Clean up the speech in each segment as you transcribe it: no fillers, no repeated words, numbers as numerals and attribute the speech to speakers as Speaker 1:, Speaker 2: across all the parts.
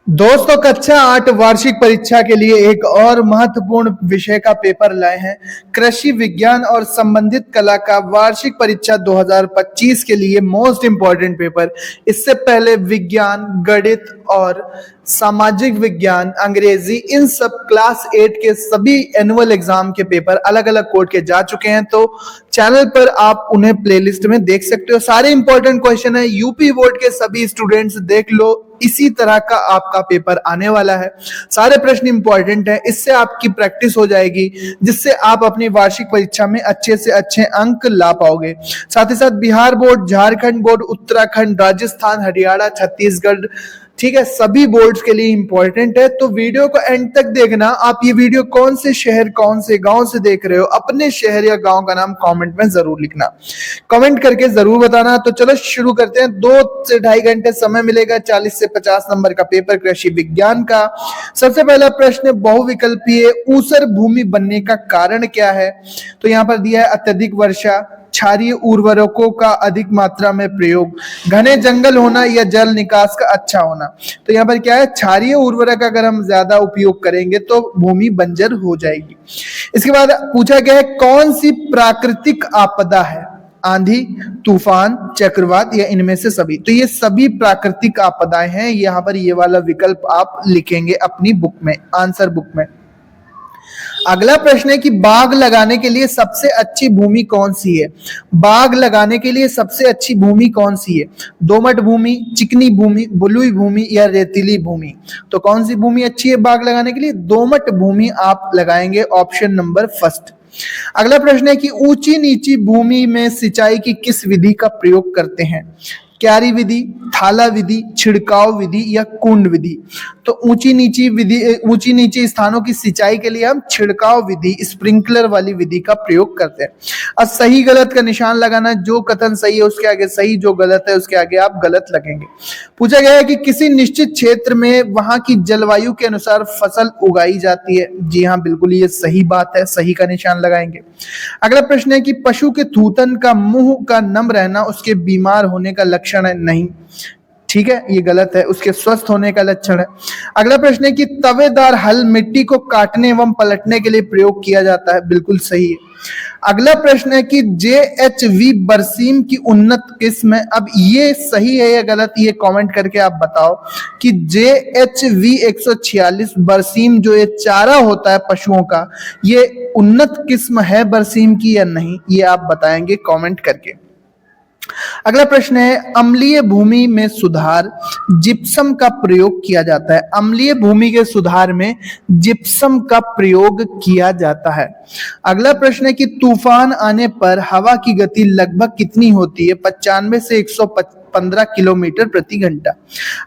Speaker 1: दोस्तों, कक्षा 8 वार्षिक परीक्षा के लिए एक और महत्वपूर्ण विषय का पेपर लाए हैं। कृषि विज्ञान और संबंधित कला का वार्षिक परीक्षा 2025 के लिए मोस्ट इंपॉर्टेंट पेपर। इससे पहले विज्ञान, गणित और सामाजिक विज्ञान, अंग्रेजी, इन सब क्लास 8 के सभी एनुअल एग्जाम के पेपर अलग अलग कोड के जा चुके हैं। तो चैनल पर आप उन्हें प्लेलिस्ट में देख सकते हो। सारे इंपॉर्टेंट क्वेश्चन है, यूपी बोर्ड के सभी स्टूडेंट्स देख लो। इसी तरह का आपका पेपर आने वाला है। सारे प्रश्न इंपॉर्टेंट है, इससे आपकी प्रैक्टिस हो जाएगी, जिससे आप अपनी वार्षिक परीक्षा में अच्छे से अच्छे अंक ला पाओगे। साथ ही साथ बिहार बोर्ड, झारखंड बोर्ड, उत्तराखंड, राजस्थान, हरियाणा, छत्तीसगढ़, ठीक है, सभी बोर्ड्स के लिए इंपॉर्टेंट है। तो वीडियो को एंड तक देखना। आप ये वीडियो कौन से शहर, कौन से गांव से देख रहे हो, अपने शहर या गांव का नाम कमेंट में जरूर लिखना, कमेंट करके जरूर बताना। तो चलो शुरू करते हैं। 2 से 2.5 घंटे समय मिलेगा। 40 से 50 नंबर का पेपर कृषि विज्ञान का। सबसे पहला प्रश्न बहुविकल्पीय ऊसर भूमि बनने का कारण क्या है? तो यहाँ पर दिया है अत्यधिक वर्षा, क्षारीय उर्वरकों का अधिक मात्रा में प्रयोग, घने जंगल होना या जल निकास का अच्छा होना। तो यहाँ पर क्या है, क्षारीय उर्वरक अगर हम ज्यादा उपयोग करेंगे तो भूमि बंजर हो जाएगी। इसके बाद पूछा गया है कौन सी प्राकृतिक आपदा है? आंधी, तूफान, चक्रवात या इनमें से सभी? तो ये सभी प्राकृतिक आपदाएं हैं। यहाँ पर ये वाला विकल्प आप लिखेंगे अपनी बुक में, आंसर बुक में। अगला प्रश्न है कि बाग लगाने के लिए सबसे अच्छी भूमि कौन सी है? बाग लगाने के लिए सबसे अच्छी भूमि कौन सी है? दोमट भूमि, चिकनी भूमि, बलुई भूमि या रेतीली भूमि? तो कौन सी भूमि अच्छी है बाग लगाने के लिए? दोमट भूमि आप लगाएंगे, ऑप्शन नंबर फर्स्ट। अगला प्रश्न है कि ऊंची नीची भूमि में सिंचाई की किस विधि का प्रयोग करते हैं? क्यारी विधि, थाला विधि, छिड़काव विधि या कुंड विधि? तो ऊंची नीची स्थानों की सिंचाई के लिए हम छिड़काव विधि, स्प्रिंकलर वाली विधि का प्रयोग करते हैं। अब सही गलत का निशान लगाना, जो कथन सही है उसके आगे सही, जो गलत है उसके आगे आप गलत लगेंगे। पूछा गया है कि किसी निश्चित क्षेत्र में वहां की जलवायु के अनुसार फसल उगाई जाती है। जी हाँ, बिल्कुल ये सही बात है, सही का निशान लगाएंगे। अगला प्रश्न है कि पशु के थूथन का मुंह का नम रहना उसके बीमार होने का लक्षण है? नहीं, ठीक है, ये गलत है, उसके स्वस्थ होने का लक्षण है। अगला प्रश्न है कि तवेदार हल मिट्टी को काटने एवं पलटने के लिए प्रयोग किया जाता है? बिल्कुल सही है। अगला प्रश्न है कि JHV बरसीम की उन्नत किस्म है। अब ये सही है या गलत, ये कमेंट करके आप बताओ कि JHV 146 बरसीम जो ये चारा होता है पशुओं का, ये उन्नत किस्म है बरसीम की या नहीं, ये आप बताएंगे कमेंट करके। अगला प्रश्न है अम्लीय भूमि में सुधार, जिप्सम का प्रयोग किया जाता है। अम्लीय भूमि के सुधार में जिप्सम का प्रयोग किया जाता है। अगला प्रश्न है कि तूफान आने पर हवा की गति लगभग कितनी होती है? 95 से 115 किलोमीटर प्रति घंटा।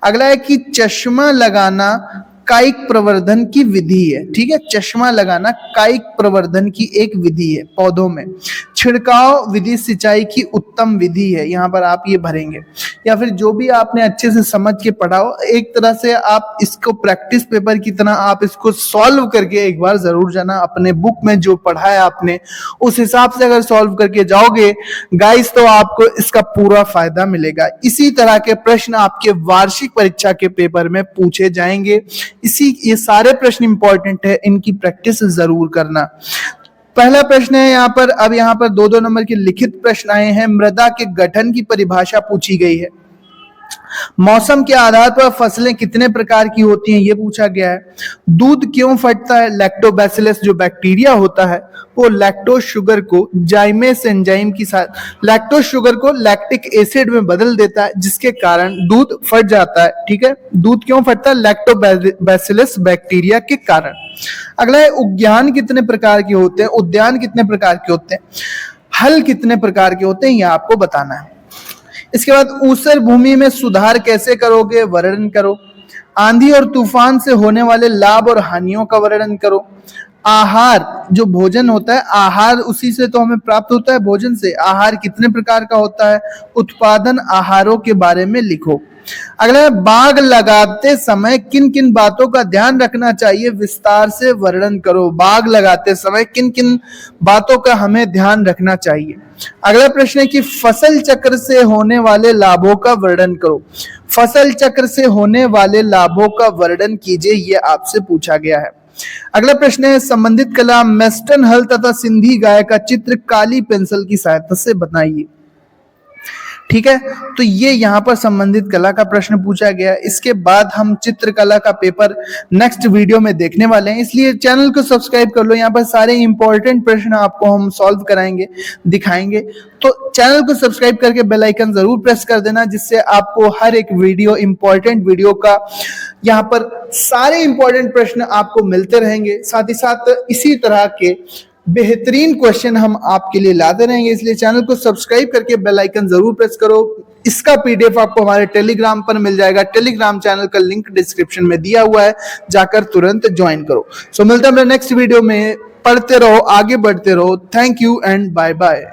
Speaker 1: अगला है कि चश्मा लगाना कायिक प्रवर्धन की विधि है। ठीक है, चश्मा लगाना कायिक प्रवर्धन की एक विधि है पौधों में। छिड़काव विधि सिंचाई की उत्तम विधि है, यहाँ पर आप ये भरेंगे। या फिर जो भी आपने अच्छे से समझ के पढ़ाओ, एक तरह से आप इसको प्रैक्टिस पेपर की तरह आप इसको सॉल्व करके एक बार जरूर जाना। अपने बुक में जो पढ़ा है आपने उस हिसाब से अगर सॉल्व करके जाओगे गाइस, तो आपको इसका पूरा फायदा मिलेगा। इसी तरह के प्रश्न आपके वार्षिक परीक्षा के पेपर में पूछे जाएंगे। ये सारे प्रश्न इंपॉर्टेंट है, इनकी प्रैक्टिस जरूर करना। पहला प्रश्न है यहाँ पर, अब यहाँ पर 2-2 नंबर के लिखित प्रश्न आए हैं। मृदा के गठन की परिभाषा पूछी गई है। मौसम के आधार पर फसलें कितने प्रकार की होती हैं, ये पूछा गया है। दूध क्यों फटता है? लैक्टोबैसिलस जो बैक्टीरिया होता है वो लैक्टोज शुगर को जाइमेस एंजाइम के साथ लैक्टोज शुगर को लैक्टिक एसिड में बदल देता है, जिसके कारण दूध फट जाता है। ठीक है, दूध क्यों फटता है? लैक्टोबैसिलस बैक्टीरिया के कारण। अगला है उद्यान कितने प्रकार के होते हैं? उद्यान कितने प्रकार के होते हैं? हल कितने प्रकार के होते हैं, ये आपको बताना है। इसके बाद ऊसर भूमि में सुधार कैसे करोगे, वर्णन करो। आंधी और तूफान से होने वाले लाभ और हानियों का वर्णन करो। आहार जो भोजन होता है, आहार उसी से तो हमें प्राप्त होता है, भोजन से। आहार कितने प्रकार का होता है? उत्पादन आहारों के बारे में लिखो। अगला है, बाग लगाते समय किन किन बातों का ध्यान रखना चाहिए, विस्तार से वर्णन करो। बाग लगाते समय किन किन बातों का हमें ध्यान रखना चाहिए। अगला प्रश्न है कि फसल चक्र से होने वाले लाभों का वर्णन करो। फसल चक्र से होने वाले लाभों का वर्णन कीजिए, ये आपसे पूछा गया है। अगला प्रश्न है, संबंधित कला मेस्टन हल तथा सिंधी गाय का चित्र काली पेंसिल की सहायता से बनाइए। ठीक है, तो ये यहाँ पर संबंधित कला का प्रश्न पूछा गया। इसके बाद हम चित्रकला का पेपर नेक्स्ट वीडियो में देखने वाले हैं, इसलिए चैनल को सब्सक्राइब कर लो। यहाँ पर सारे इंपॉर्टेंट प्रश्न आपको हम सॉल्व कराएंगे, दिखाएंगे। तो चैनल को सब्सक्राइब करके बेल आइकन जरूर प्रेस कर देना, जिससे आपको हर एक वीडियो, इंपॉर्टेंट वीडियो का यहाँ पर सारे इंपॉर्टेंट प्रश्न आपको मिलते रहेंगे। साथ ही साथ इसी तरह के बेहतरीन क्वेश्चन हम आपके लिए लाते रहेंगे, इसलिए चैनल को सब्सक्राइब करके बेल आइकन जरूर प्रेस करो। इसका पीडीएफ आपको हमारे टेलीग्राम पर मिल जाएगा। टेलीग्राम चैनल का लिंक डिस्क्रिप्शन में दिया हुआ है, जाकर तुरंत ज्वाइन करो। सो मिलते हैं नेक्स्ट वीडियो में। पढ़ते रहो, आगे बढ़ते रहो। Thank you and bye bye.